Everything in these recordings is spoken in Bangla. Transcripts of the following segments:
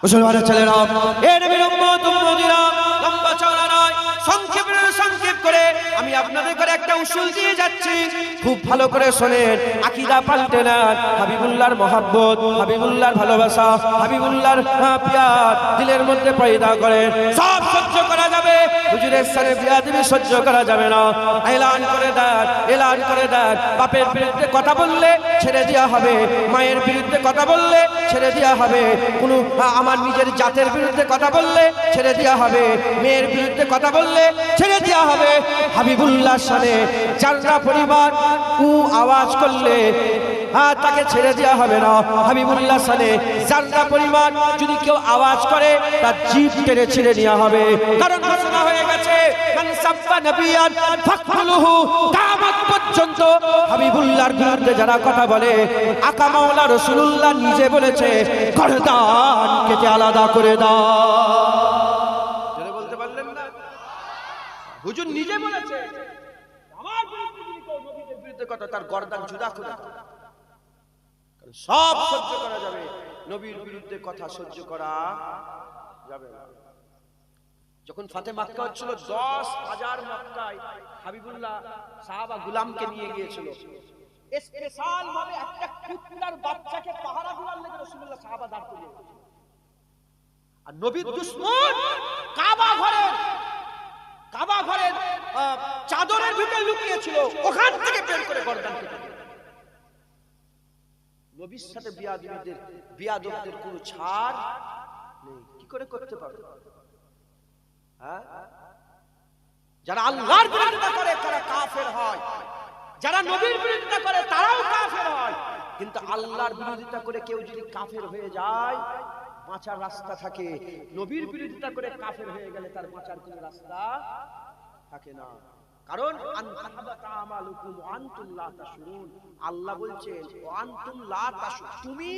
মুসলমানের ছেলেরা, এ নবীর উম্মত উম্মতিরা, লম্বা চওড়া নয়, সংক্ষেপ করে আমি আপনাদের করে একটা উসুল দিয়ে যাচ্ছি, খুব ভালো করে শোনেন। আকীদা পাল্টে নেন, হাবিবুল্লাহর মহব্বত, হাবিবুল্লাহর ভালোবাসা, হাবিবুল্লাহর প্যার দিলের মধ্যে পয়দা করেন। সব সহ্য করা যাবে, হুজুরের সাথে বিয়াদবি সহ্য করা যাবে না। এলান করে দেন, বাপের বিরুদ্ধে কথা বললে ছেড়ে দেওয়া হবে, মায়ের বিরুদ্ধে কথা বললে ছেড়ে দেওয়া হবে, কোনো আমার নিজের জাতের বিরুদ্ধে কথা বললে ছেড়ে দেওয়া হবে, মেয়ের বিরুদ্ধে কথা বললে ছেড়ে দেওয়া হবে। হাবিবুল্লাহর সাথে যারা পরিবার আওয়াজ করলে তাকে ছেড়ে দেওয়া হবে না। হাবিবুল্লাহর সাথে যারা পরিবার যদি কেউ আওয়াজ করে তার জিভ টেনে ছিঁড়ে নেওয়া হবে, কারণ ঘোষণা হয়ে গেছে মান সাব্বা নবিয়ান ফাকতুলুহু, কিয়ামত পর্যন্ত হাবিবুল্লাহর বিরুদ্ধে যারা কথা বলে, আকা মাওলা রাসূলুল্লাহ নিজে বলেছে গর্দান কেটে আলাদা করে দাও। জোরে বলতে পারলেন না? হুজুর নিজে বলেছে আমার বিরুদ্ধে যদি কেউ নবীর বিরুদ্ধে কথা, তার গর্দান জুদা করে দাও। সব সহ্য করা যাবে, নবীর বিরুদ্ধে কথা সহ্য করা যাবে না। যখন ফাতে মক্কা হচ্ছিল, 10,000 মক্কায় হাবিবুল্লাহ সাহাবা গোলামকে নিয়ে গিয়েছিল। স্পেশাল ভাবে একটা কুত্তার বাচ্চাকে পাহারা দেওয়ার লেগে রাসূলুল্লাহ সাহাবা দাঁড় করিয়ে দিয়েছিল। আর নবীর দুশমন কাবা ঘরের চাদরের ভিতরে লুকিয়েছিল, ওখান থেকে বের করে গর্দান কেটে দিয়েছিল। নবীর সাথে বিয়াদবদের কোনো ছাড় নেই। কি করে করতে পারবে? হ্যাঁ, যারা আল্লাহর বিরোধিতা করে তারা কাফের হয়, যারা নবীর বিরোধিতা করে তারাও কাফের হয়। কিন্তু আল্লাহর বিরোধিতা করে কেউ যদি কাফের হয়ে যায়, বাঁচার রাস্তা থাকে। নবীর বিরোধিতা করে কাফের হয়ে গেলে তার বাঁচার কোনো রাস্তা থাকে না। কারণ আল্লাহ বলছেন তুমি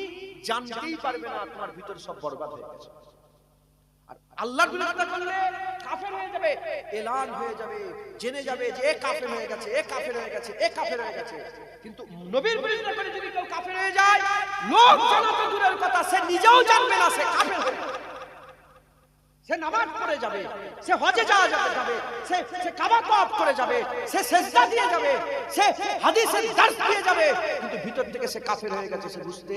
জানতেই পারবে না, তোমার ভিতর সব বরবাদ হয়ে গেছে। আর আল্লাহর বিরোধিতা করলে কাফের হয়ে যাবে, এলান হয়ে যাবে, জেনে যাবে যে এ কাফের হয়ে গেছে, এ কাফের হয়ে গেছে, এ কাফের হয়ে গেছে। কিন্তু নবীর বিরোধিতা করে যদি কেউ কাফের হয়ে যায়, লোক জানা তো দূরের কথা, সে নিজেও জানবে না সে কাফের হয়ে গেছে। সে নামাজ পড়ে যাবে, সে হজে যাবে, সে কাবা তওয়াফ করে যাবে, সে সিজদা দিয়ে যাবে, সে হাদিসের দর্স দিয়ে যাবে, কিন্তু ভিতর থেকে সে কাফের হয়ে গেছে, সে বুঝতে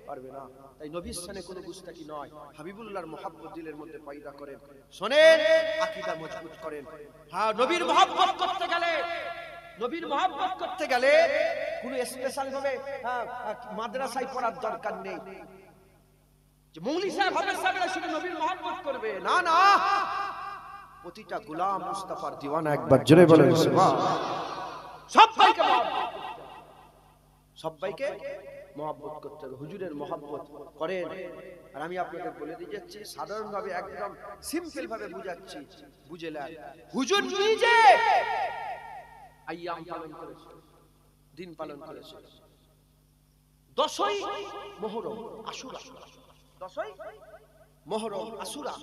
পারবে না। তাই নবীর সানে কোনো গুস্তাখি নয়, হাবিবুল্লাহর মহব্বত দিলের মধ্যে পয়দা করেন। শুনেন, আকীদা মজবুত করেন। হ্যাঁ, নবীর মহব্বত করতে গেলে কোনো স্পেশাল ভাবে মাদ্রাসায় পড়ার দরকার নেই যে মৌলী সাহেব হাফেজ সাহেবরা শুধু নবীর মহব্বত করবে। না না, প্রতিটা গোলাম মুস্তাফার দিওয়ানা। একবার জোরে বলেন সুবহানাল্লাহ। সবাইকে মহব্বত করতে হবে, হুজুরের মহব্বত করেন। আর আমি আপনাদের বলে দিয়ে যাচ্ছি, সাধারণ ভাবে একদম সিম্পল ভাবে বুঝাচ্ছি, বুঝে নেন। হুজুর নিজে আইয়াম পালন করেছে, দিন পালন করেছে। 10ই মুহররম আশুরা, 10ই মুহররম আশুরা,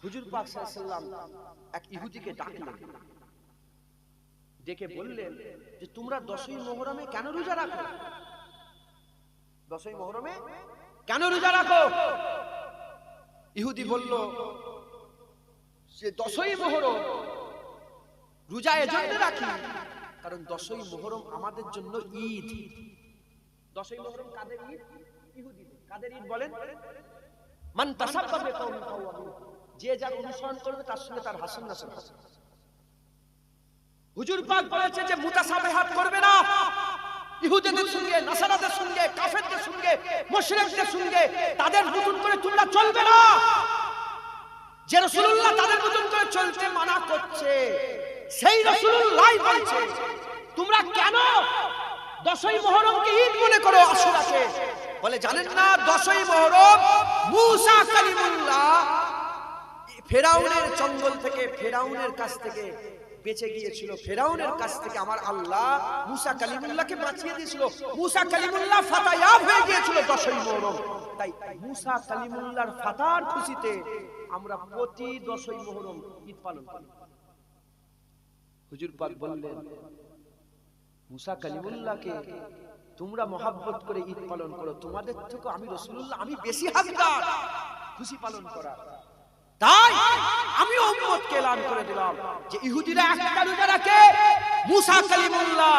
হুজুর পাক সাল্লাল্লাহু আলাইহি ওয়াসাল্লাম এক ইহুদিকে ডাকলেন, ডেকে বললেন যে তোমরা 10ই মুহররমে কেন রোজা রাখো? 10ই মুহররমে কেন রোজা রাখো? ইহুদি বলল যে 10ই মুহররম রোজা এজন্য রাখি কারণ 10ই মুহররম আমাদের জন্য ঈদ। 10ই মুহররম কাদের ঈদ? ইহুদিদের। কাদের ঈদ বলেন? মান তাসাব্বা বিকাউমিন ফাহুয়া, যে যার অনুসরণ করবে তার সঙ্গে তার হাসান নাসর হবে। হুজুর পাক বলেছে যে মুতাসাবিহাত করবে না, ইহুদিদের সঙ্গে, নাসারাদের সঙ্গে, কাফেরদের সঙ্গে, মুশরিকদের সঙ্গে তাদের মতন করে তোমরা চলবে না। যে রাসূলুল্লাহ তাদের মতন করে চলতে মানা করছে, সেই রাসূলুল্লাহই বলছে তোমরা কেন 10ই মুহররমকে ঈদ মনে করো, আশুরাকে? বলে জানেন না, 10ই মুহররম মুসা কালিমুল্লাহ ফেরাউনের জঙ্গল থেকে, ফেরাউনের কাছ থেকে বেঁচে গিয়েছিল। ফেরাউনের কাছ থেকে আমার আল্লাহ মুসা কালিমুল্লাহকে বাঁচিয়ে দিয়েছিল। মুসা কালিমুল্লাহ ফাতায়াব হয়ে গিয়েছিল 10ই মুহররম। তাই মুসা কালিমুল্লাহর ফাতার খুশিতে আমরা প্রতি 10ই মুহররম ঈদ পালন করি। হুজুর পাক বললেন মুসা কালিমুল্লাহকে তোমরা মহাব্বত করে ঈদ পালন করো, তোমাদের থেকে আমি রাসূলুল্লাহ আমি বেশি হকদার খুশি পালন করার। তাই আমি উম্মতকে এলান করে দিলাম যে ইহুদিরা একটা রোজা রাখে, মুসা কালিমুল্লাহ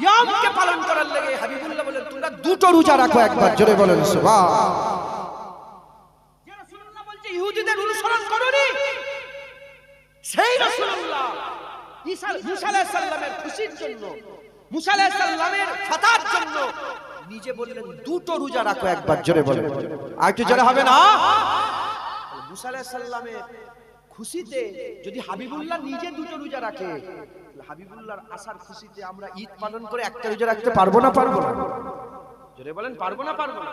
ইয়ামকে পালন করার লাগে হাবিবুল্লাহ বলেন তোমরা দুটো রোজা রাখো। একবার জোরে বলেন সুবহান। যে রাসূলুল্লাহ বলছে ইহুদিদের অনুসরণ করোনি, সেই রাসূলুল্লাহ মুসা আলাইহিস সালামের খুশির জন্য, মুসা আলাইহিস সালামের ফাতার জন্য নিজে বললেন দুটো রোজা রাখো। একবার জোরে বলেন, আর একটু জোরে হবে না? মুসা আলাইহিস সালামের খুশিতে যদি হাবিবুল্লাহ নিজে দুটো রোজা রাখে, হাবিবুল্লাহর আসার খুশিতে আমরা ঈদ পালন করে একটা রোজা রাখতে পারবো না? পারবো না? জোরে বলেন পারবো না? পারবো না?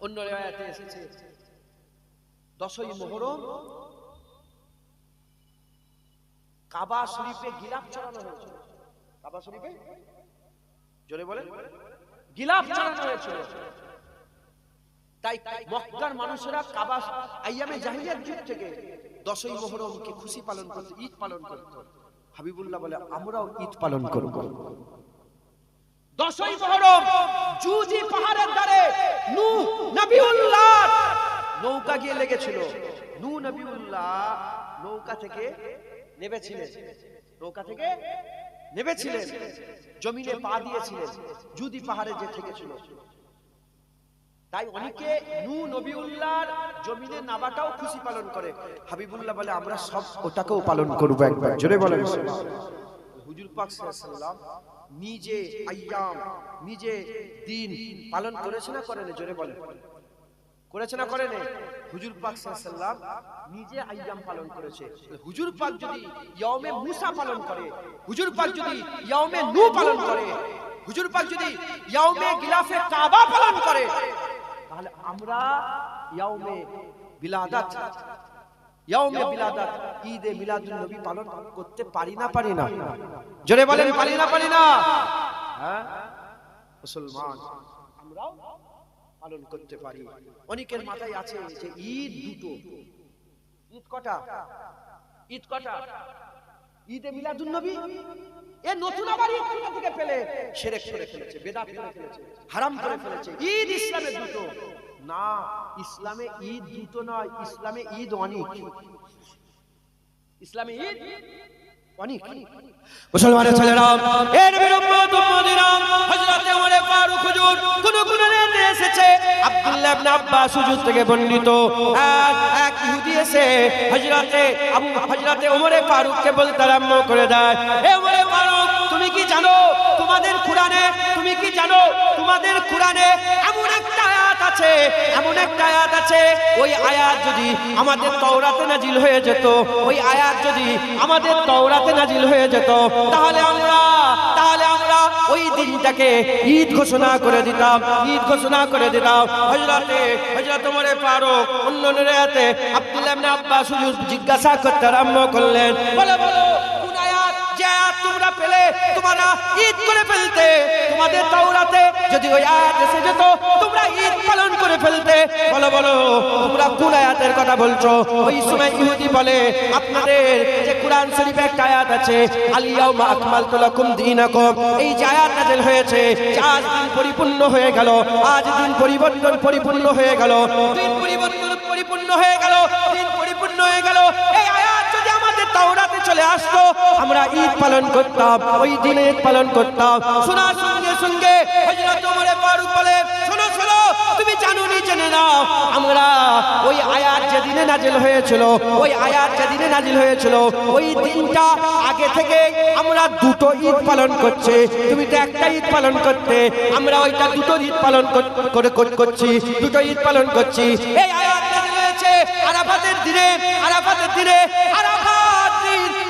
অন্য রিওয়ায়াতে এসেছে 10ই মুহররম কাবা শরীফে গিলাফ চড়ানো হয়েছিল। কাবা শরীফে জোরে বলেন গিলাফ চড়ানো হয়েছিল। তাই মক্কার মানুষেরা কাবা আইয়ামে জাহিলিয়াত যুগ থেকে 10ই মুহররমকে খুশি পালন করতে, ঈদ পালন করত। হাবিবুল্লাহ বলে আমরাও ঈদ পালন করব। 10ই মুহররম জুজি পাহাড়ের ধারে নূহ নবিউল্লাহ নৌকা গিয়ে লেগেছিল। নূহ নবিউল্লাহ নৌকা থেকে নেমেছিলেন, নৌকা থেকে নেমেছিলেন, জমিনে পা দিয়েছিলেন, জুদি পাহাড়ে যে ঠেকেছিল। তাই অনেকে নূহ নবিউল্লাহর জমিনে নাবাটাও খুশি পালন করে। হাবিবুল্লাহ বলে আমরা সব ওটাকেও পালন করব। একবার জোরে বলেন হুজুর পাক সাল্লাল্লাহু আলাইহি ওয়াসাল্লাম নিজে আইয়াম, নিজে দিন পালন করেছে না করেন? জোরে বলেন করেছে না করেন? হুজুর পাক সাল্লাল্লাহু আলাইহি ওয়াসাল্লাম নিজে আইয়াম পালন করেছে। হুজুর পাক যদি ইয়াউমে মুসা পালন করে, হুজুর পাক যদি ইয়াউমে নূহ পালন করে, হুজুর পাক যদি ইয়াউমে গিলাফে কাবা পালন করে, তাহলে আমরা ইয়াউমে বিলাদাত, ইয়াউমে বিলাদাত ঈদে মিলাদুন নবী পালন করতে পারি না? পারি না? জোরে বলেন পারি না? পারি না? হ্যাঁ মুসলমান আমরাও পালন করতে পারি। অনেকের মাথায় আছে যে ঈদ দুটো। ঈদ কটা? ঈদ কটা? ঈদে মিলাদুন নবী এ নতুন আবার ঈদ কোথা থেকে পেলে? শিরক করে ফেলেছে, বিদআত করে ফেলেছে, হারাম করে ফেলেছে। ঈদ ইসলামে দুটো না, ইসলামে ঈদ দুটো নয়, ইসলামে ঈদ অনেক। ইসলামে ঈদ অনেক। মুসলমানের ছেলেরা, এ নবীর উম্মত উম্মতিরা, হযরত ওমর ফারুক হুজুর কোন গুণে এসেছে আব্দুল্লাহ ইবনে আব্বাস হুজুর থেকে বর্ণিত। এক ইহুদি এসে হযরত ওমর ফারুককে বলতে আরম্ভ করে দেয়, হে ওমর ফারুক তুমি কি জানো তোমাদের কোরআনে, তুমি কি জানো তোমাদের কোরআনে এমন একটা আয়াত আছে, এমন একটা আয়াত আছে, ওই আয়াত যদি আমাদের তাওরাতে নাজিল হয়ে যেত, ওই আয়াত যদি আমাদের তাওরাতে নাজিল হয়ে যেত, তাহলে আমরা ওই দিনটাকে ঈদ ঘোষণা করে দিতাম, ঈদ ঘোষণা করে দিতাম। হযরত ওমর ফারুক অন্য রিওয়ায়াতে আব্দুল্লাহ ইবনে আব্বাস হুজুর জিজ্ঞাসা করতে আরম্ভ করলেন, বলো বলো কোন আয়াত, যে আয়াত তোমরা পেলে তোমরা ঈদ করে ফেলতে, তোমাদের তাওরাতে যদি ওই আয়াত এসে যেত তোমরা ঈদ পালন করে ফেলতে, বলো বলো তোমরা কোন আয়াতের কথা বলছো? ওই সময় ইহুদি বলে, আপনাদের যে কোরআন শরীফে একটা আয়াত আছে, আল ইয়াউমা আকমালতু লাকুম দীনাকুম, এই যে আয়াত নাযিল হয়েছে, আজ দিন পরিপূর্ণ হয়ে গেল, আজ দিন পরিপূর্ণ হয়ে গেল, দিন পরিপূর্ণ হয়ে গেল, দিন পরিপূর্ণ হয়ে গেল। এই আয়াত যদি আমাদের তাওরাতে চলে আসতো আমরা ঈদ পালন করতাম, ওই দিনে ঈদ পালন করতাম। শোনার সঙ্গে সঙ্গে হযরত ওমর ফারুক বলে, শোনো শোনো তুমি জানোনি জেনে নাও, আমরা ওই আয়াত যেদিনে নাজিল হয়েছিল, ওই আয়াত যেদিনে নাজিল হয়েছিল ওই দিনটা আগে থেকে আমরা দুটো ঈদ পালন করছি, তুমি তো একটা ঈদ পালন করতে, আমরা ওইটা দুটো ঈদ পালন করছি, দুটো ঈদ পালন করছি। এই আয়াত নাজিল হয়েছে আরাফাতের দিনে, আরাফাতের দিনে,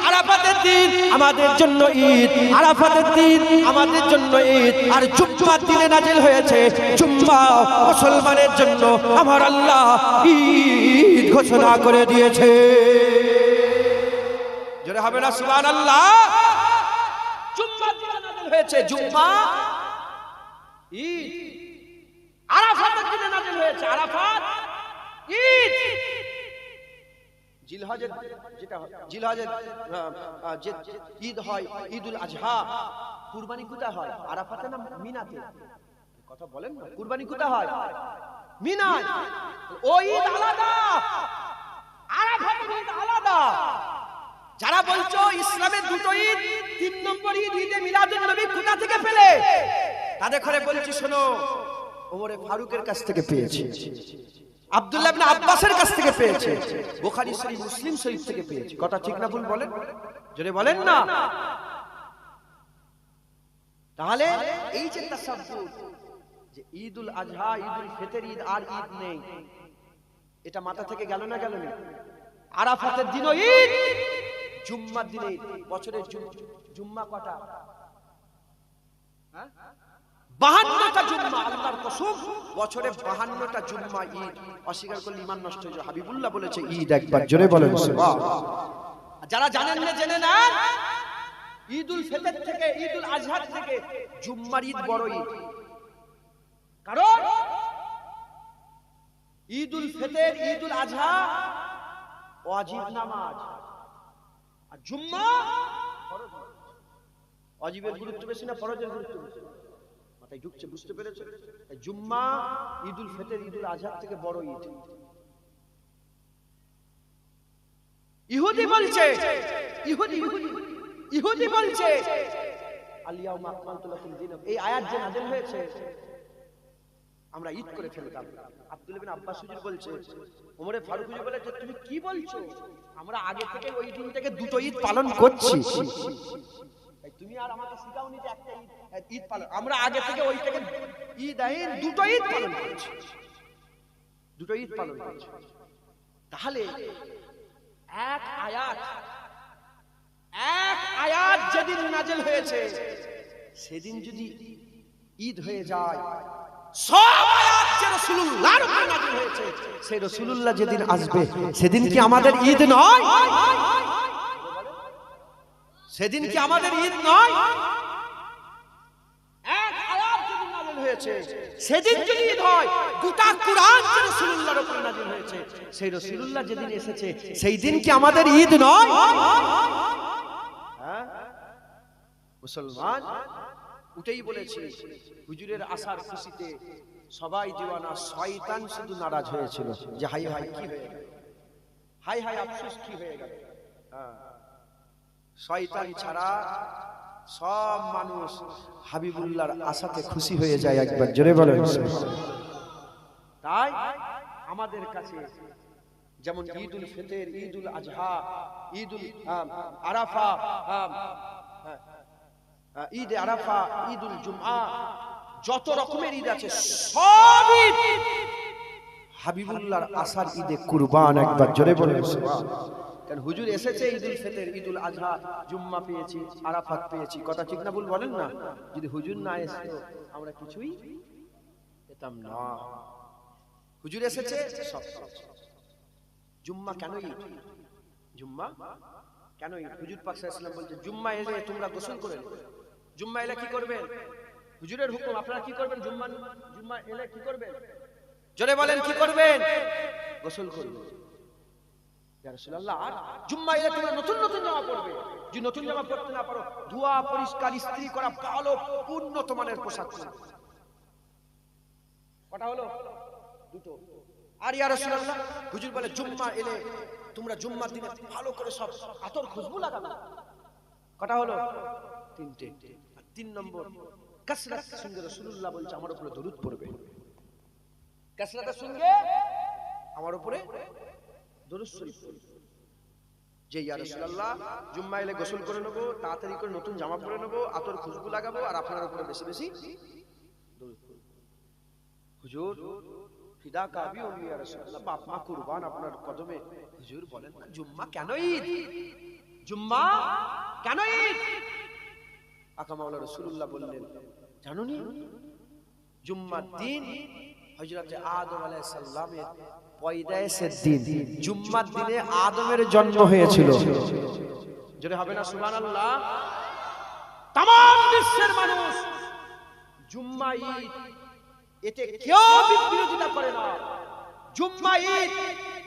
আরাফাতের দিন আমাদের জন্য ঈদ, আরাফাতের দিন আমাদের জন্য ঈদ। আর জুম্মার দিনে নাজিল হয়েছে, জুম্মা মুসলমানের জন্য আমার আল্লাহ ঈদ ঘোষণা করে দিয়েছে। জোরে হবে না সুবহানাল্লাহ? জুম্মার দিনে নাজিল হয়েছে, জুম্মা ঈদ। আরাফাতের দিনে নাজিল হয়েছে, আরাফাত ঈদ। জিলহজের যেটা জিলহজের যে ঈদ হয় ঈদুল আজহা, কুরবানি কোথায় হয়? আরাফাতে না মিনাতে? কথা বলেন না, কুরবানি কোথায় হয়? মিনায়। ওই ঈদ আলাদা, আরাফাতের ঈদ আলাদা। যারা বলছো ইসলামের দুটো ঈদ, 3 নম্বর ঈদ ঈদে মিলাদুন নবী কোথা থেকে পেলে? তাদের ঘরে বলছি শোনো, ওমরে ফারুকের কাছ থেকে পেয়েছি, আব্দুল্লাহ ইবনে আব্বাসের কাছ থেকে পেয়েছে, বুখারী শরীফ মুসলিম শরীফ থেকে পেয়েছে। কথা ঠিক না ভুল বলেন? জোরে বলেন না। তাহলে এই যে তাসাব্বুত, যে ঈদুল আজহা, ঈদুল ফিতর ঈদ আর ঈদ নেই, এটা মাথা থেকে গেল না গেল না? আরাফাতের দিনও ঈদ, জুম্মার দিনে ঈদ। বছরের জুম্মা কটা? 52টা জুম্মা। আল্লাহর কসম, বছরে 52টা জুম্মা ঈদ। অস্বীকার করলে ঈমান নষ্ট হয়ে যায়। হাবিবুল্লাহ বলেছে ঈদ একবার, জোরে বলেন সুবহানাল্লাহ। যারা জানেন না জেনে নেন, ঈদুল ফিতর থেকে, ঈদুল আজহা থেকে জুম্মার ঈদ বড় ঈদ। কারণ ঈদুল ফিতর, ঈদুল আজহা ওয়াজিব নামাজ, আর জুম্মা ফরজ। ওয়াজিবের গুরুত্ব বেশি না ফরজের গুরুত্ব বেশি? মাথায় ঢুকছে, বুঝতে পেরেছে? জুম্মা ঈদুল ফিতর, ঈদুল আজহা থেকে বড় ঈদ। ইহুদি বলছে, ইহুদি বলছে আল-ইয়াউমা আকমালতু লাকুম দীনাকুম, এই আয়াত যে নাযিল হয়েছে আমরা ঈদ করে ফেলতাম। আব্দুল্লাহ ইবনে আব্বাস হুজুর বলছে, ওমরে ফারুক হুজুর বলে, তুমি কি বলছো? আমরা আগে থেকে ওই দিন থেকে দুটো ঈদ পালন করছি। তুমি আর আমাকে শিখাওনি যে একটা ঈদ পালন। আমরা আগে থেকে ওই থেকে ঈদ আইন দুটো ঈদ পালন করছি, দুটো ঈদ পালন করছি। তাহলে এক আয়াত যেদিন নাযিল হয়েছে, সেদিন যদি ঈদ হয়ে যায়, সব আয়াত যে রাসূলুল্লাহর উপরে নাযিল হয়েছে, সেই রাসূলুল্লাহ যেদিন আসবে সেদিন কি আমাদের ঈদ নয়? সেদিন কি আমাদের ঈদ নয়? এক আয়াত যেদিন নাযিল হয়েছে, সেদিন যদি ঈদ হয়, গোটা কুরআন যে রাসূলুল্লাহর উপরে নাযিল হয়েছে, সেই রাসূলুল্লাহ যেদিন এসেছে, সেই দিন কি আমাদের ঈদ নয়? হ্যাঁ মুসলমান, উঠেই বলেছি, হুজুরের আসার খুশিতে সবাই দিওয়ানা, শয়তান শুধু নারাজ হয়েছিল যে হাই হাই কি হয়ে গেল, হাই হাই আফসোস কি হয়ে গেল। শয়তান ছাড়া সব মানুষ হাবিবুল্লাহর আশাতে খুশি হয়ে যায়। একবার জোরে বলেন। তাই আমাদের কাছে যেমন ঈদুল ফিতর, ঈদুল আজহা, ঈদুল আরাফা, ঈদ আরাফা, ঈদুল জুমআ, যত রকমের ঈদ আছে সব ঈদ হাবিবুল্লাহর আসার ঈদে কুরবান। একবার জোরে বলেন সুবহানাল্লাহ। কারণ হুজুর এসেছে ঈদুল ফিতর, ঈদুল আজহা, জুম্মা পেয়েছি, আরাফাত পেয়েছি। কথা ঠিক না ভুল বলেন না? যদি হুজুর না আসতো আমরা কিছুই পেতাম না। হুজুর এসেছে সব। জুম্মা কেন ঈদ? জুম্মা কেন ঈদ? হুজুর পাক সাল্লাল্লাহু আলাইহি ওয়াসাল্লাম বলছেন, জুম্মা এলে তোমরা গোসল করে নেবে। জুম্মা এলে কি করবেন? হুজুরের হুকুম, আপনারা কি করবেন? জুম্মা এলে কি করবেন? জোরে বলেন, কি করবেন? গোসল করবেন। ইয়া রাসূলুল্লাহ, জুম্মা এলে তোমরা নতুন নতুন জামা পরবে। যদি নতুন জামা পরতে না পারো, ধোয়া পরিষ্কার ইস্ত্রি করা ভালো উন্নত মানের পোশাক পরবে। কটা হলো? দুটো। আর ইয়া রাসূলুল্লাহ, হুজুর বলে জুম্মা এলে তোমরা জুম্মার দিনে ভালো করে সব আতর খুশবু লাগাবে। কটা হলো? তিনটে। আর 3 নম্বর, কাসরাতের সঙ্গে রাসূলুল্লাহ বলছে আমার উপরে দরুদ পড়বে। কাসরাতের সঙ্গে আমার উপরে দরুদ শরীফ পড়বে। যে ইয়া রাসূলুল্লাহ, জুম্মা এলে গোসল করে নেব, তাড়াতাড়ি করে নতুন জামা পরে নেব, আতর খুশবু লাগাবো, আর আপনার উপরে বেশি বেশি দরুদ পড়ব। হুজুর ফিদা কাবি ও ইয়া রাসূলুল্লাহ, বাপ মা কুরবান আপনার কদমে। হুজুর বলেন, জুম্মা কেন ঈদ? জুম্মা কেন ঈদ? আকা মাওলানা রাসূলুল্লাহ বললেন, জানোনি জুম্মার দিন হযরত আদম আলাইহিস সালামের পয়দায়েশের দিন, জুম্মার দিনে আদমের জন্ম হয়েছিল। জোরে হবে না সুবহানাল্লাহ? তাম বিশ্বের মানুষ জুম্মা ঈদ, এতে কেউ বিরোধিতা করে না। জুম্মা ঈদ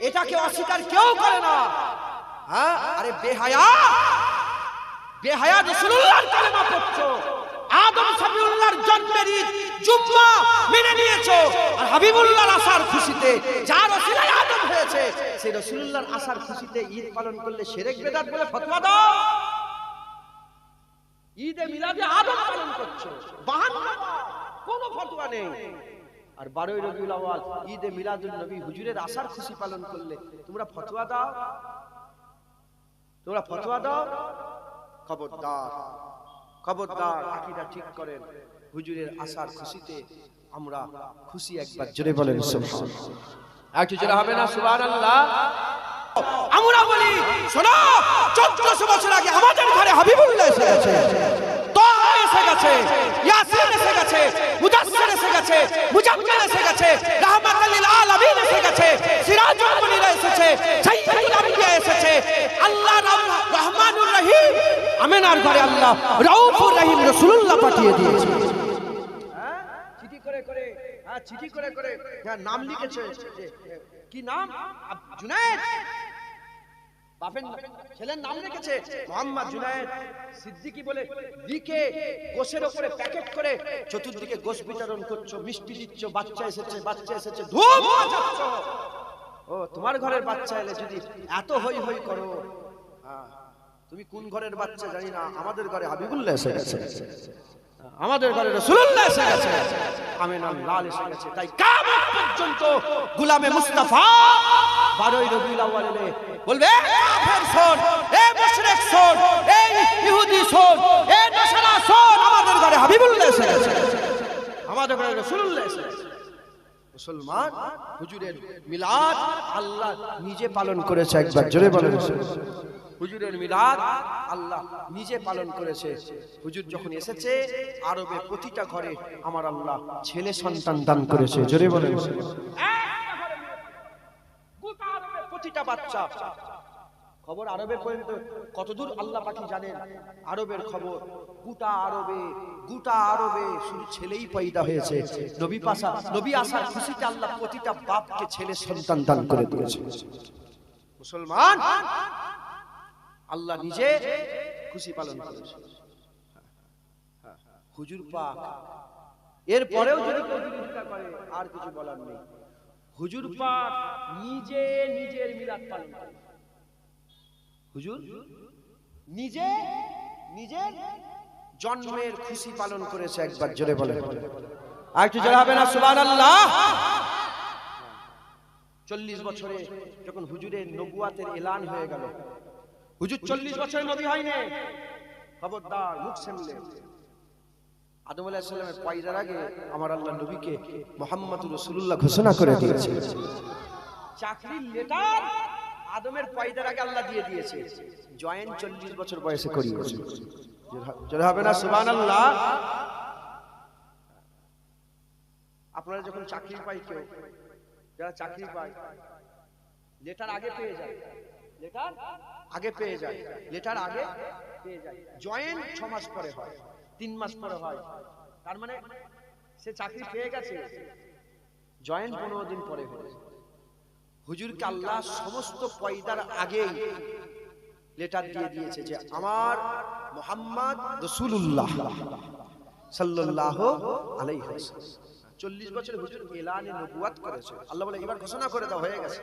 এটাকে অস্বীকার কেউ করে না। হ্যাঁ, আরে বেহায়া বেহায়া রাসূলুল্লাহর কালেমা পড়ছো, আদম সাফিউল্লাহর জন্মের ঈদ জুম্মা মেনে নিয়েছো, আর হাবিবুল্লাহর আসার খুশিতে যার ওসিলায় আদম হয়েছে সেই রাসূলুল্লাহর আসার খুশিতে ঈদ পালন করলে শিরক বিদআত বলে ফতোয়া দাও। ঈদে মিলাদে আদম পালন করছো, 52 কোনো ফতোয়া নেই। আর 12ই রবিউল আউয়াল ঈদে মিলাদুন নবী হুজুরের আসার খুশি পালন করলে তোমরা ফতোয়া দাও, তোমরা ফতোয়া দাও। খবরদার খবরদার, আকীদা ঠিক করেন। হুজুরের আসার খুশিতে আমরা খুশি, একবার জোরে বলেন সুবহানাল্লাহ। একটু জোরে হবে না সুবহানাল্লাহ? আমরা বলি শোনো, 1400 বছর আগে আমাদের ঘরে হাবিবুল্লাহ এসে গেছে, তাহা এসে গেছে, ইয়াসিন এসে গেছে, মুদাসসির এসে গেছে, মুজাম্মিল এসে গেছে, রাহমাতুল লিল আলামিন এসে গেছে, সিরাজুল মুনির এসেছে, সাইয়্যিদুল আম্বিয়া এসেছে। আল্লাহ রহমানুর রহিম, আমিনার ঘরে আল্লাহ রাউফুর রহিম রাসূলুল্লাহ পাঠিয়ে দিয়েছে। চিঠি করে করে, চিঠি করে করে নাম লিখেছে। কি নাম? জুনায়েদ। বাপের ছেলের নাম রেখেছে মোহাম্মদ জুনায়েদ সিদ্দিকী বলে লিখে গোশের উপরে প্যাকেট করে চতুর্দিকে গোশ বিতরণ করছো, মিষ্টি দিচ্ছ, বাচ্চা এসেছে, বাচ্চা এসেছে, ধুম মাচাচ্ছ। ও তোমার ঘরের বাচ্চা এলে যদি এত হই হই করো, তুমি কোন ঘরের বাচ্চা জানি না, আমাদের ঘরে হাবিবুল্লাহ এসে গেছে, আমাদের ঘরে রাসূলুল্লাহ এসে গেছে, আমিনার লাল এসে গেছে। তাই কিয়ামত পর্যন্ত গোলামে মুস্তাফা 12ই রবিউল আউয়ালে বলবে, কাফের শোন, এ মুশরিক শোন, এই ইহুদি শোন, এ নাসারা শোন, আমাদের ঘরে হাবিবুল্লাহ এসে গেছে, আমাদের ঘরে রাসূলুল্লাহ এসে গেছে। মুসলমান হুজুরের মিলাদ আল্লাহ নিজে পালন করেছে, একবার জোরে বলেন। হুজুরের মিলাদ আল্লাহ নিজে পালন করেছে। হুজুর যখন এসেছে আরবে প্রতিটা ঘরে আমার আল্লাহ ছেলে সন্তান দান করেছে, জোরে বলেন। গোটা আরবে প্রতিটা বাচ্চা, খবর আরবের পর্যন্ত কতদূর আল্লাহ পাকি জানেন, আরবের খবর। গোটা আরবে শুধু ছেলেই পয়দা হয়েছে। নবী আসার খুশিতে আল্লাহ প্রতিটা বাপকে ছেলে সন্তান দান করে দিয়েছে। মুসলমান আল্লাহ নিজে খুশি পালন করেছে। হুজুর পাক এর পরেও যদি প্রতিযোগিতা করে আর কিছু বলার নেই। হুজুর পাক নিজে নিজের মিলাদ পালন করে। হুজুর নিজে নিজের জন্মের খুশি পালন করেছে, একবার জোরে বলেন। আর একটু জোরে হবে না সুবহানাল্লাহ? 40 বছরে যখন হুজুরের নবুয়াতের এলান হয়ে গেল, হুজুর 40 বছর নবী হয়নি, খবরদার মুখ সামলে। আদম আলাইহিস সালামের পয়দার আগে আমার আল্লাহ নবীকে মুহাম্মদুর রাসূলুল্লাহ ঘোষণা করে দিয়েছে। চাকরির লেটার আদমের পয়দার আগে আল্লাহ দিয়ে দিয়েছে, জয়েন 40 বছর বয়সে করিয়েছে। জোরে হবে না সুবহানাল্লাহ? আপনারা যখন চাকরি পাই, কেউ যারা চাকরি পায় লেটার আগে পেয়ে যায়, লেটার আগে পেয়ে যায়, লেটার আগে পেয়ে যায়। জয়েন 6 মাস পরে হয়, 3 মাস পরে হয়। তার মানে সে চাকরি পেয়ে গেছে, জয়েন 15 দিন পরে হয়েছে। হুজুরকে আল্লাহ সমস্ত পয়দার আগেই লেটার দিয়ে দিয়েছে যে আমার মুহাম্মদ রাসূলুল্লাহ সাল্লাল্লাহু আলাইহি ওয়াসাল্লাম 40 বছর হুজুর এলানে নবুয়ত করেছে। আল্লাহ বলে এবার ঘোষণা করে দাও, হয়ে গেছে,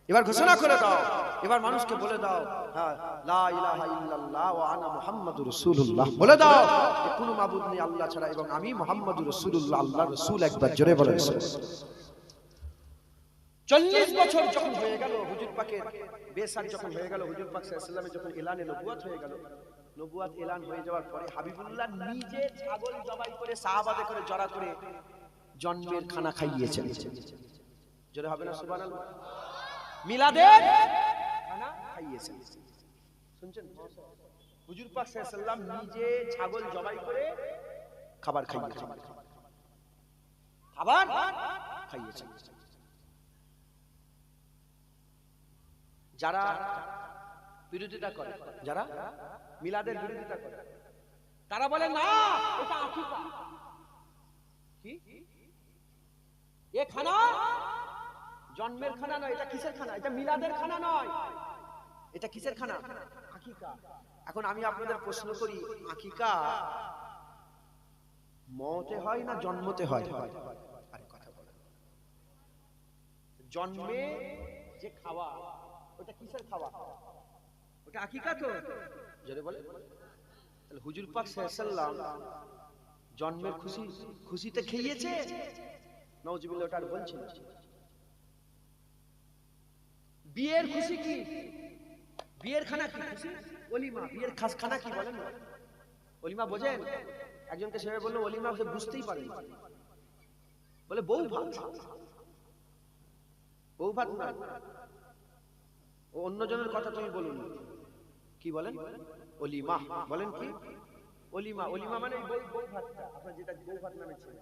এবার ঘোষণা করে দাও, এবার মানুষকে বলে দাও, হ্যাঁ লা ইলাহা ইল্লাল্লাহ ওয়া আনা মুহাম্মাদুর রাসূলুল্লাহ, বলে দাও যে কোনো মাবুদ নেই আল্লাহ ছাড়া এবং আমি মুহাম্মাদুর রাসূলুল্লাহ, আল্লাহর রাসূল, একবার জোরে বলেন। 40 বছর যখন হয়ে গেল হুজুর পাকের বেসার, যখন হয়ে গেল হুজুর পাক সাল্লাল্লাহু আলাইহি ওয়াসাল্লামের যখন এলানে নবুয়ত হয়ে গেল, নবুয়ত এলান হয়ে যাওয়ার পরে হাবিবুল্লাহ নিজে ছাগল জবাই করে সাহাবাদের করে জড়া করে জন্মের খানা খাইয়েছেন। জোরে হবে না সুবহানাল্লাহ? মিলাদের খানা খাইয়েছেন, শুনছেন? হুজুর পাক সাল্লাল্লাহু আলাইহি ওয়াসাল্লাম নিজে ছাগল জবাই করে খাবার খাইয়েছেন, খাবার খাইয়েছেন। যারা বিরোধিতা করে, যারা মিলাদের বিরোধিতা করে, তারা বলে না এটা আকিকা। কি এ খানা জন্মের খানা নয়, এটা কিসের খানা? এটা মিলাদের খানা নয়, এটা কিসের খানা? আকিকা। এখন আমি আপনাদের প্রশ্ন করি, আকিকা মতে হয় না জন্মতে হয়? আরে কথা বলেন। জন্মে যে খাওয়া ওটা কিসের খাওয়া? ওটা আকিকা তো, যদি বলে তাহলে হুজুর পাক সাল্লাল্লাহু আলাইহি ওয়াসাল্লাম জন্মের খুশিতে খেয়েছে, নাউজুবিল্লাহ, ওটা আর বলছেন। বিয়ের খুশি কি? বিয়ের খানা কি? খুশি ওলিমা। বিয়ের খানা কি বলেন? ওলিমা বোঝেন? একজনকে সেভাবে বললো ওলিমা, সে বুঝতেই পারেন, বলে বউ ভাত। বউ ভাত না, ও অন্যজনের কথা তুমি বলুন। কি বলেন? ওলিমা বলেন। কি ওলিমা? ওলিমা মানে বউ ভাতটা, আপনার যেটা বউ ভাত নামে ছিল।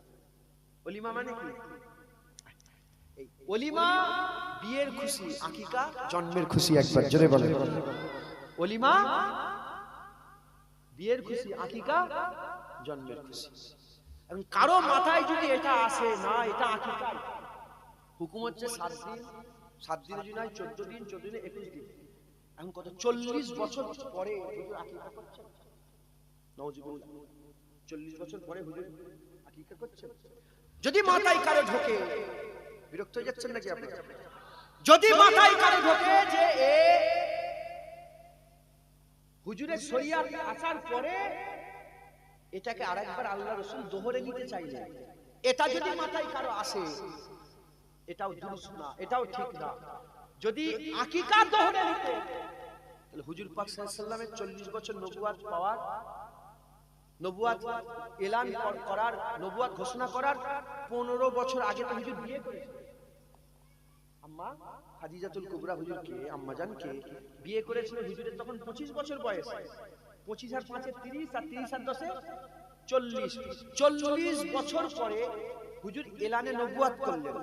ওলিমা মানে কি? এই ওলিমা বিয়ের খুশি, আকিকা জন্মের খুশি। একবার জোরে বলেন। ওলিমা বিয়ের খুশি, আকিকা জন্মের খুশি। এবং কারো মাথায় যদি এটা আসে না এটা আকিকা, হুকুম হচ্ছে 7 দিন, 7 দিনে যদি নয় 14 দিন, 14 দিনে 21 দিন। এখন কত 40 বছর পরে হুজুর আকিকা করছেন। নাউজুবিল্লাহ, 40 বছর পরে হুজুর আকিকা করছেন। যদি মাথায় কারো ঢোকে, বিরক্ত হয়ে যাচ্ছেন নাকি আপনারা? যদি মাথায় কারো ঢোকে যে এ হুজুরের শরিয়াত আসার পরে এটাকে আরেকবার আল্লাহ রাসূল দোহরে নিতে চাইলেন, এটা যদি মাথায় কারো আসে, এটাও দুরুস্ত না, এটাও ঠিক না। যদি আকিকা দোহরে নিতে, তাহলে হুজুর পাক সাল্লাল্লাহু আলাইহি ওয়াসাল্লামের 40 বছর নবুয়াত পাওয়ার, নবুয়াত এলান করার, নবুয়াত ঘোষণা করার 15 বছর আগে তো হুজুর বিয়ে করেছেন। আম্মা খাদিজাতুল কুবরা হুজুরকে, আম্মা জানকে বিয়ে করেছিলেন হুজুরের তখন 25 বছর বয়স। 25 আর 5 এ 30, আর 30 আর 10 এ 40। 40 বছর পরে হুজুর এলানে নবুয়াত করলেন।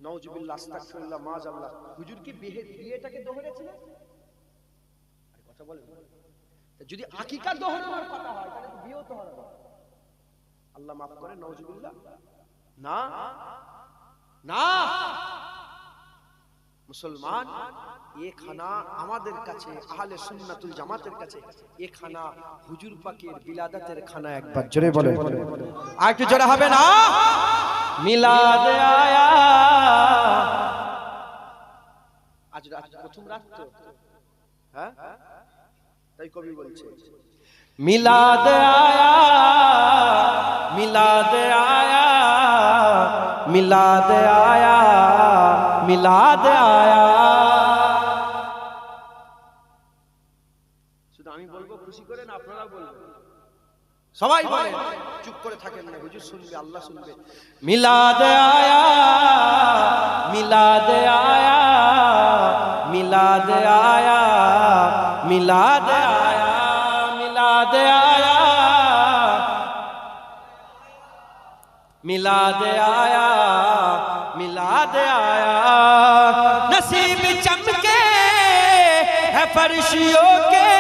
নাউজুবিল্লাহ, আস্তাগফিরুল্লাহ, মাআযাল্লাহ। হুজুর কি বিয়েটাকে দোহরেছিলেন? আরে কথা বলেন। যদি আকিকা দোহরানোর কথা হয় তাহলে বিয়েও তো হবে। আল্লাহ মাফ করে, নাউজুবিল্লাহ। না না, মুসলমান, এ খানা আমাদের কাছে, আহলে সুন্নাতুল জামাতের কাছে এ খানা হুজুর পাকের বিলাদাতের খানা। একবার জোরে বলেন, আর একটু জোরে হবে না? মিলাদ আয়া, আজ প্রথম রাত তো, হ্যাঁ, তাই কবি বলছে মিলাদ আয়া, মিলাদ আয়া, মিলাদ আয়া, মিলাদ আয়া। শুধু আমি বলবো খুশি করে না, আপনারা বলবেন? সবাই বলেন, চুপ করে থাকেন না, হুজুর শুনবে, আল্লাহ শুনবে। মিলাদ আয়া, মিলাদ আয়া, মিলাদ আয়া, মিলাদ আয়া, মিলাদ আয়া, मिलाद आया, मिलाद आया। नसीब चमके है फर्शियों के,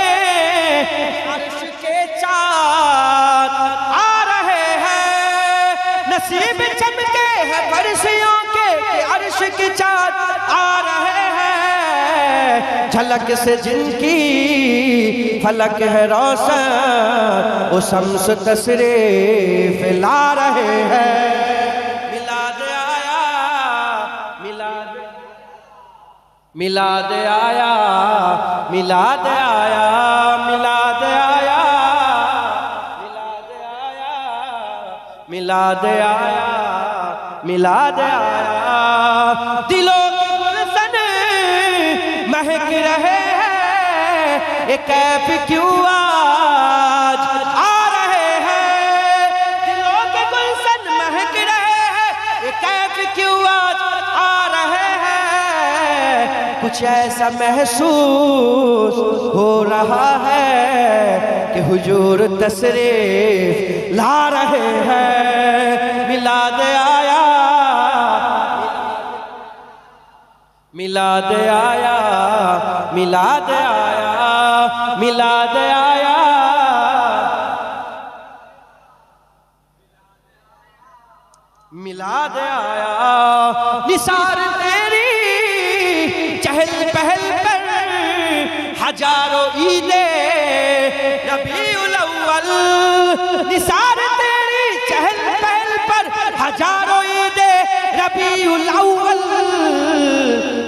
अर्श के चाँद आ रहे हैं। नसीब चमके है फर्शियों के, अर्श के चाँद आ रहे हैं। झलक से जिनकी फलक है रोशन, वो शम्स तशरीफ ला रहे हैं। मिलाद आया, मिलाद, मिलाद आया, मिलाद आया, मिलाद आया, मिलाद आया, मिलाद आया, मिलाद आया। दिलों की गुलशन महक रहे हैं, ये कैफ क्यों आज आ रहे हैं। दिलों के गुलशन महक रहे हैं, ये कैफ क्यों आज आ रहे हैं। कुछ ऐसा महसूस हो रहा है कि हुजूर तशरीफ ला रहे हैं। मिलाद आया, मिलाद आया, मिलाद आया, मिलाद आया, मिलाद आया। निसार तेरी चहल पहल पर हजारों ईदे रबीउल अव्वल निसार तेरी चहल पहल पर हजारों ईदे रबीउल अव्वल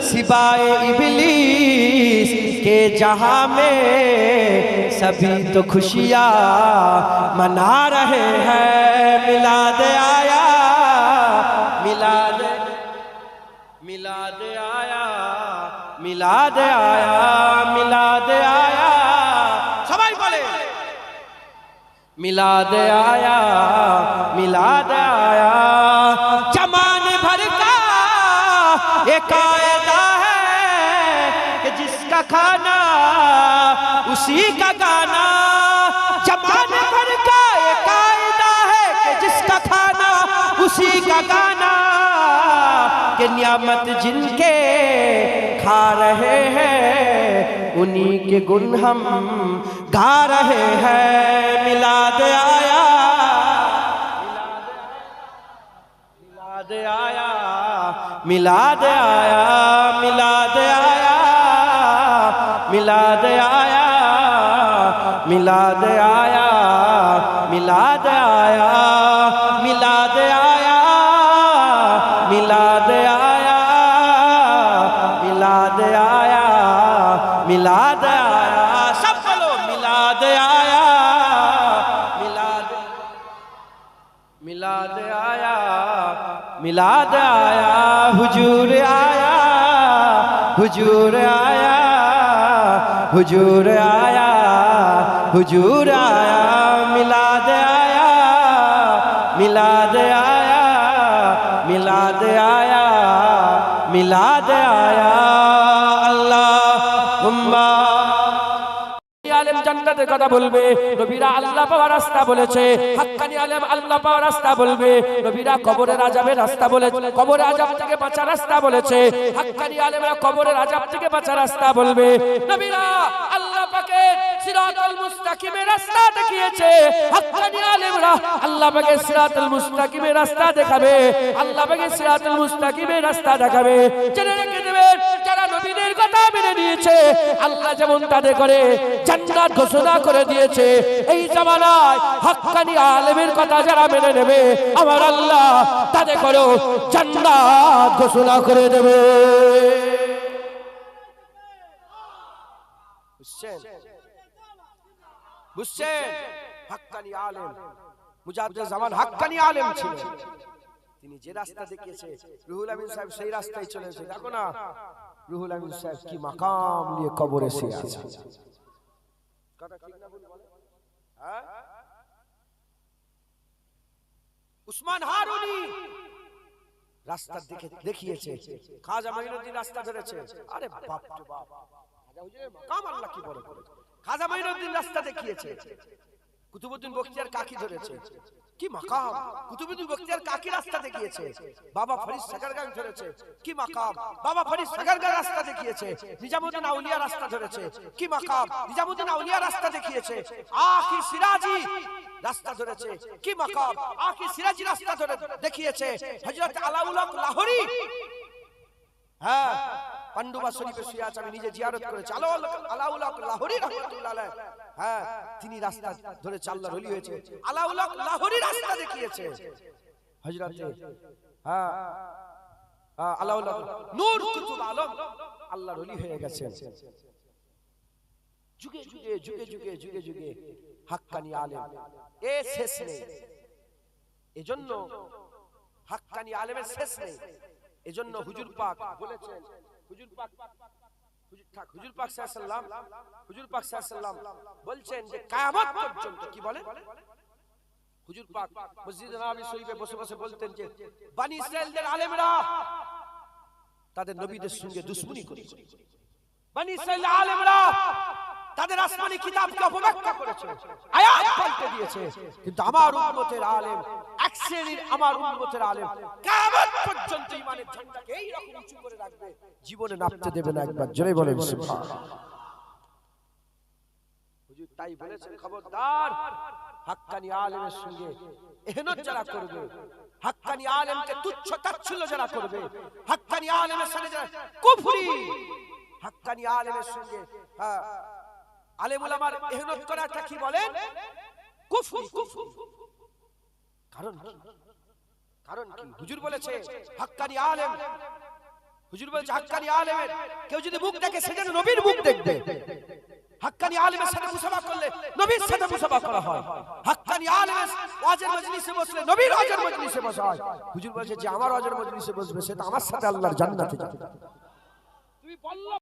सिवाए इबलीस के जहां में सभी तो खुशियां मना रहे हैं मिलाद आया मिलाद मिलाद आया मिलाद आया मिलाद आया सबाई बोले मिलाद आया मिलाद आया जमान भर का ये कायदा है कि जिसका खाना उसी का गाना जमान भर का ये कायदा है कि जिसका खाना उसी का गाना कि नियामत जिनके खा रहे हैं उन्हीं के गुण हम गा रहे हैं मिलाद आया मिलाद आया मिलाद आया मिलाद आया मिलाद आया मिलाद आया मिलाद आया मिलाद आया मिलाद आया मिलाद आया मिलाद आया सब बोलो मिलाद आया मिलाद मिलाद आया मिलाद आया हुजूर आया हुजूर आया हुजूर आया हुजूर आया मिलाद आया मिलाद आया मिलाद आया मिलाद आया अल्लाहुम्मा আলেম জান্নাতের কথা বলবে নবীরা আল্লাহ পাওয়ার রাস্তা বলেছে হাক্কানি আলেম আল্লাহ পাওয়ার রাস্তা বলবে নবীরা কবরের আযাবের রাস্তা বলেছে কবরের আযাব থেকে বাঁচার রাস্তা বলেছে হাক্কানি আলেমরা কবরের আযাব থেকে বাঁচার রাস্তা বলবে নবীরা আল্লাহ পাকের সিরাতুল মুস্তাকিমের রাস্তা দেখিয়েছে হাক্কানি আলেমরা আল্লাহ পাকের সিরাতুল মুস্তাকিমের রাস্তা দেখাবে আল্লাহ পাকের সিরাতুল মুস্তাকিমের রাস্তা দেখাবে জেনে রেখে দেবেন যারা নবীদের কথা মেনে নিয়েছে আল্লাহ যেমন তাদের করে জান্নাত ঘোষণা করে দিয়েছে এই জামানায় হাক্কানি আলেমের কথা যারা মেনে নেবে আমার আল্লাহ তাদের করে জান্নাত ঘোষণা করে দেবে বুঝছেন বুঝছেন হাক্কানি আলেম মুজাদ্দিদ জামান হাক্কানি আলেম ছিল তিনি যে রাস্তা দেখিয়েছে রুহুল আমিন সাহেব সেই রাস্তায় চলেছে দেখো না রুহুল আমিন সাহেব কি মাকাম নিয়ে কবরে শুয়ে আছে কথা ঠিক না ভুল বলে হ্যাঁ উসমান হারুনি রাস্তা দেখিয়েছে খাজা মাইনুদ্দিন রাস্তা ধরেছে আরে বাপ রে বাপ খাজা হুজুরের মাকাম আল্লাহ কি বড় করে খাজা মাইনুদ্দিন রাস্তা দেখিয়েছে কুতুবউদ্দিন বখতিয়ার কাকি ধরেছে কি মাকাম কুতুবউদ্দিন বখতিয়ার কাকি রাস্তা দেখিয়েছে বাবা ফরিদ সাগরগাঁও ধরেছে কি মাকাম বাবা ফরিদ সাগরগাঁও রাস্তা দেখিয়েছে নিজামউদ্দিন আউলিয়া রাস্তা ধরেছে কি মাকাম নিজামউদ্দিন আউলিয়া রাস্তা দেখিয়েছে আখি সিরাজি রাস্তা ধরেছে কি মাকাম আখি সিরাজি রাস্তা ধরে দেখিয়েছে হযরত আলাউল হক লাহোরী হ্যাঁ পান্ডুবা শরীফে শুয়ে আছে আমি নিজে জিয়ারত করেছি আলাউল হক লাহোরী রাহমাতুল্লাহ আলাইহি হ্যাঁ তিনি রাস্তা ধরে আল্লাহর ওলি হয়েছে আলাউল হক লাহোরী রাস্তা দেখিয়েছে হযরত হ্যাঁ আলাউল হক নূর কুতুব আলম আল্লাহর ওলি হয়ে গেছেন যুগে যুগে যুগে যুগে যুগে যুগে হাক্কানি আলেম এ শেষ নেই এজন্য হাক্কানি আলেমের শেষ নেই এজন্য হুজুর পাক বলেছেন হুজুর পাক সাল্লাল্লাহু আলাইহি সাল্লাম বলছেন যে কিয়ামত পর্যন্ত কি বলেন হুজুর পাক মসজিদে নববী শরীফে বসে বসে বলতেন যে বনি ইসরাইলদের আলেমরা তাদের নবীদের সঙ্গে দুশমনি করেছে বনি ইসরাইল আলেমরা তাদের আসমানি কিতাবকে অপব্যাখ্যা করেছে আয়াত পাল্টে দিয়েছে কিন্তু আমার উম্মতের আলেম এক শ্রেণীর আমার উম্মতের আলেম কিয়ামত পর্যন্ত ঈমানের ঝান্ডাকে এই রকম উঁচু করে রাখবে জীবনে নাপতে দেবে না একবার জোরে বলেন সুবহানাল্লাহ হুজুর তাই বলেছেন খবরদার হাক্কানি আলেমের সঙ্গে এহনত যারা করবে হাক্কানি আলেমকে তুচ্ছ তাচ্ছিল্য যারা করবে, হাক্কানি আলেমের সঙ্গে যারা কুফরি, হাক্কানি আলেমের সঙ্গে আলেম উলামার ইহনত করাটা কি বলেন? কুফরি। কারণ কি? হুজুর বলেছে হাক্কানি আলেম, হুজুর বলেছে হাক্কানি আলেমের কেউ যদি মুখ দেখে সেজন্য নবীর মুখ দেখবে। হাক্কানি আলেমের সাথে মুসাফা করলে নবীর সাথে মুসাফা করা হয়। হাক্কানি আলেমের ওয়াজের মজলিসে বসলে নবীর ওয়াজের মজলিসে বসা হয়। হুজুর বলেছে যে আমার ওয়াজের মজলিসে বসবে সে তো আমার সাথে আল্লাহর জান্নাতে যাবে। তুমি বললে